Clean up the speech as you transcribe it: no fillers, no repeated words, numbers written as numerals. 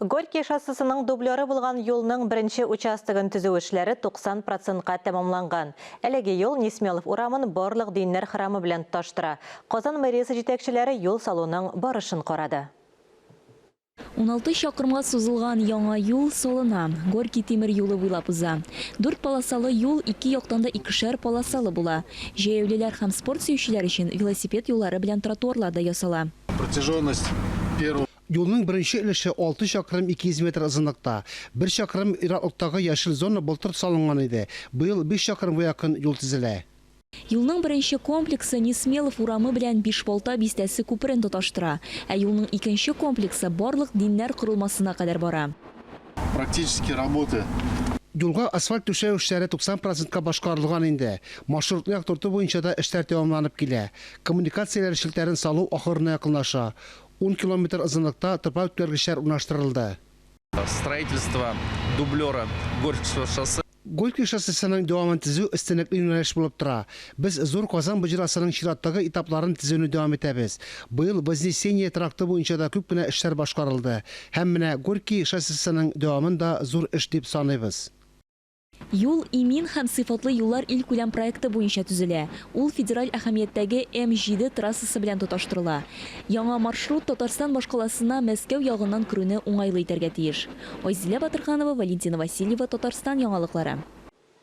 Горький шоссысының дублері болған юлның бірінші участығын түзу эшләре 90%-қа тәмамланған. Әлеге юл Несмелов урамын барлық диннер храмы белән таштыра. Казан мэриясы җитәкчеләре юл салуның барышын карады. 16 шақырымға сузылған яңа юл салына. Горький темір юлы буйлап уза. 4 полосалы юл 2 яктан да 2-шәр полосалы була. Җәяүлеләр һәм спорт сөючеләр өчен велосипед юллары белән тротуарлар да ясала. Протяженность первого Yolun birinci ilişi 6 şakırım 200 metre ızınlıkta. 1 şakırım İraklıktaki yeşil zona bultur salıngan idi. Bu yıl 5 şakırımga yakın yol tizile. Юлның беренче комплексы Несмелов урамы белән Бишбалта бистәсе күперен тоташтыра. Ә юлның икенче комплексы барлык диннәр корылмасына кадәр бара. практически работы. Yolga asfalt düşəy işləri 90%-ka başqarılğan indi. Marşrutlu yaktortu boyunca da işlər devamlanıb gələ. Kommunikasiyalar şiltlərin salı axırına yaxınlaşa. 10 kilometr ızınlıkta tıpa ötkərgişlər ulaştırıldı. Строительство дублера Горького шоссе. Горький şossesinin devamını tizü istinekli yöneliş bulup tura. Biz zor Kazan bıcırasının şirattagi etapların tizüünü devam etəbiz. Bu yıl Voznесение traktı boyunca da köp günə işlər başqarıldı. Həmmine Горький şossesinin devamında zor iş deyip sanıyız. Юл имин һәм сыйфатлы юллар ил күләм проекты буенча төзелә. Ул федераль әһәмияттәге М7 трассасы белән тоташтырыла. Яңа маршрут Татарстан башкаласына Мәскәү ягыннан керүне уңайлы итәргә тиеш. Айзилә Батырханова, Валентина Васильева, Татарстан яңалыклары.